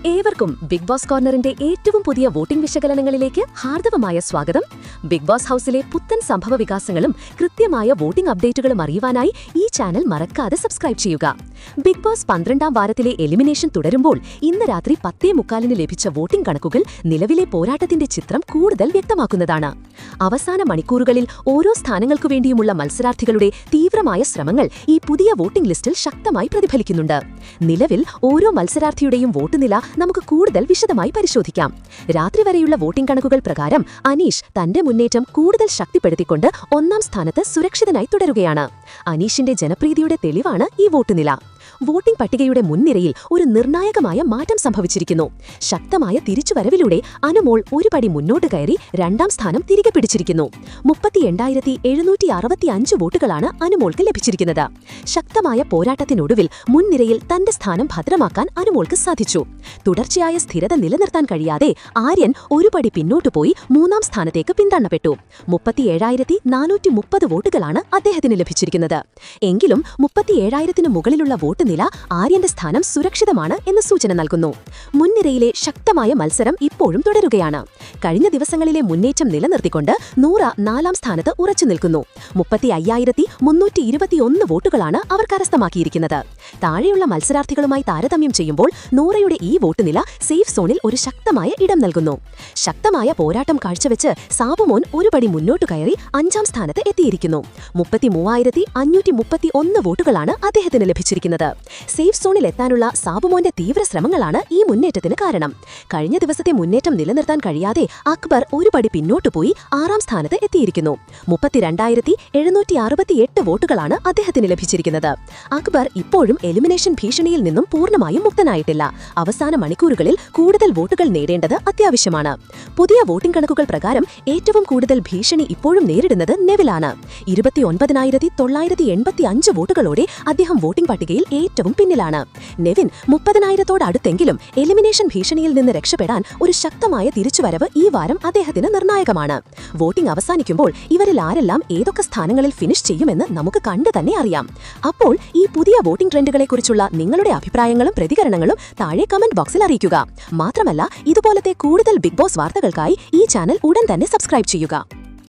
ഏവർക്കും big boss കോർണറിന്റെ ഏറ്റവും പുതിയ വോട്ടിംഗ് വിശകലനങ്ങളിലേക്ക് ഹാർദവമായ സ്വാഗതം. ബിഗ് ബോസ് ഹൌസിലെ പുത്തൻ സംഭവ വികാസങ്ങളും കൃത്യമായ വോട്ടിംഗ് അപ്ഡേറ്റുകളും അറിയുവാനായി ഈ ചാനൽ മറക്കാതെ സബ്സ്ക്രൈബ് ചെയ്യുക. ബിഗ് ബോസ് 12ാം വാരത്തിലെ എലിമിനേഷൻ തുടരുമ്പോൾ ഇന്ന് രാത്രി 10:45 ലഭിച്ച വോട്ടിംഗ് കണക്കുകൾ നിലവിലെ പോരാട്ടത്തിന്റെ ചിത്രം കൂടുതൽ വ്യക്തമാക്കുന്നതാണ്. അവസാന മണിക്കൂറുകളിൽ ഓരോ സ്ഥാനങ്ങൾക്കു വേണ്ടിയുമുള്ള മത്സരാർത്ഥികളുടെ തീവ്രമായ ശ്രമങ്ങൾ ഈ പുതിയ വോട്ടിംഗ് ലിസ്റ്റിൽ ശക്തമായി പ്രതിഫലിക്കുന്നുണ്ട്. നിലവിൽ ഓരോ മത്സരാർത്ഥിയുടെയും വോട്ട് നില നമുക്ക് കൂടുതൽ വിശദമായി പരിശോധിക്കാം. രാത്രി വരെയുള്ള വോട്ടിംഗ് കണക്കുകൾ പ്രകാരം അനീഷ് തന്റെ മുന്നേറ്റം കൂടുതൽ ശക്തിപ്പെടുത്തിക്കൊണ്ട് 1ാം സ്ഥാനത്ത് സുരക്ഷിതനായി തുടരുകയാണ്. അനീഷിന്റെ ജനപ്രീതിയുടെ തെളിവാണ് ഈ വോട്ട് നില. വോട്ടിംഗ് പട്ടികയുടെ മുൻനിരയിൽ ഒരു നിർണായകമായ മാറ്റം സംഭവിച്ചിരിക്കുന്നു. ശക്തമായ തിരിച്ചുവരവിലൂടെ അനുമോൾ ഒരു പടി മുന്നോട്ട് കയറി 2ാം സ്ഥാനം തിരികെ പിടിച്ചിരിക്കുന്നു. 38,765 വോട്ടുകളാണ് അനുമോൾക്ക് ലഭിച്ചിരിക്കുന്നത്. ശക്തമായ പോരാട്ടത്തിനൊടുവിൽ മുൻനിരയിൽ തന്റെ സ്ഥാനം ഭദ്രമാക്കാൻ അനുമോൾക്ക് സാധിച്ചു. തുടർച്ചയായ സ്ഥിരത നിലനിർത്താൻ കഴിയാതെ ആര്യൻ ഒരു പടി പിന്നോട്ടു പോയി 3ാം സ്ഥാനത്തേക്ക് പിന്തള്ളപ്പെട്ടു. 37,430 വോട്ടുകളാണ് അദ്ദേഹത്തിന് ലഭിച്ചിരിക്കുന്നത്. എങ്കിലും 37,000 മുകളിലുള്ള വോട്ട് നില ആര്യന്റെ സ്ഥാനം സുരക്ഷിതമാണ് എന്ന സൂചന നൽകുന്നു. മുൻനിരയിലെ ശക്തമായ മത്സരം ഇപ്പോഴും തുടരുകയാണ്. കഴിഞ്ഞ ദിവസങ്ങളിലെ മുന്നേറ്റം നിലനിർത്തിക്കൊണ്ട് നൂറ 4ാം സ്ഥാനത്ത് ഉറച്ചു നിൽക്കുന്നു. 35,321 വോട്ടുകളാണ് അവർ കരസ്ഥമാക്കിയിരിക്കുന്നത്. താഴെയുള്ള മത്സരാർത്ഥികളുമായി താരതമ്യം ചെയ്യുമ്പോൾ നൂറയുടെ ഈ വോട്ട് നില സേഫ് സോണിൽ ഒരു ശക്തമായ ഇടം നൽകുന്നു. ശക്തമായ പോരാട്ടം കാഴ്ചവെച്ച് സാബുമോൻ ഒരു പടി മുന്നോട്ടു കയറി 5ാം സ്ഥാനത്ത് എത്തിയിരിക്കുന്നു. 33,531 വോട്ടുകളാണ് അദ്ദേഹത്തിന് ലഭിച്ചിരിക്കുന്നത്. സേഫ് സോണിൽ എത്താനുള്ള സാബുമോന്റെ തീവ്ര ശ്രമങ്ങളാണ് ഈ മുന്നേറ്റത്തിന് കാരണം. കഴിഞ്ഞ ദിവസത്തെ മുന്നേറ്റം നിലനിർത്താൻ കഴിയാതെ അക്ബർ ഒരു പടി പിന്നോട്ടു പോയി 6ാം സ്ഥാനത്ത് എത്തിയിരിക്കുന്നു. 32,768 വോട്ടുകളാണ് അദ്ദേഹത്തിന് ലഭിച്ചിരിക്കുന്നത്. അക്ബർ ഇപ്പോഴും എലിമിനേഷൻ ഭീഷണിയിൽ നിന്നും പൂർണ്ണമായും മുക്തനായിട്ടില്ല. അവസാന മണിക്കൂറുകളിൽ കൂടുതൽ വോട്ടുകൾ നേടേണ്ടത് അത്യാവശ്യമാണ്. പുതിയ വോട്ടിംഗ് കണക്കുകൾ പ്രകാരം ഏറ്റവും കൂടുതൽ ഭീഷണി ഇപ്പോഴും നേരിടുന്നത് നെവിലാണ്. 29,985 വോട്ടുകളോടെ അദ്ദേഹം വോട്ടിംഗ് പട്ടികയിൽ ഏറ്റവും പിന്നിലാണ്. നെവിൻ 30,000-തോടടുത്തെങ്കിലും എലിമിനേഷൻ ഭീഷണിയിൽ നിന്ന് രക്ഷപ്പെടാൻ ഒരു ശക്തമായ തിരിച്ചുവരവ് ഈ വാരം അദ്ദേഹത്തിന് നിർണായകമാണ്. വോട്ടിംഗ് അവസാനിക്കുമ്പോൾ ഇവരിൽ ആരെല്ലാം ഏതൊക്കെ സ്ഥാനങ്ങളിൽ ഫിനിഷ് ചെയ്യുമെന്ന് നമുക്ക് കണ്ടു തന്നെ അറിയാം. അപ്പോൾ ഈ പുതിയ വോട്ടിംഗ് ട്രെൻഡുകളെക്കുറിച്ചുള്ള നിങ്ങളുടെ അഭിപ്രായങ്ങളും പ്രതികരണങ്ങളും താഴെ കമന്റ് ബോക്സിൽ അറിയിക്കുക. മാത്രമല്ല ഇതുപോലത്തെ കൂടുതൽ ബിഗ് ബോസ് വാർത്തകൾക്കായി ഈ ചാനൽ ഉടൻ തന്നെ സബ്സ്ക്രൈബ് ചെയ്യുക.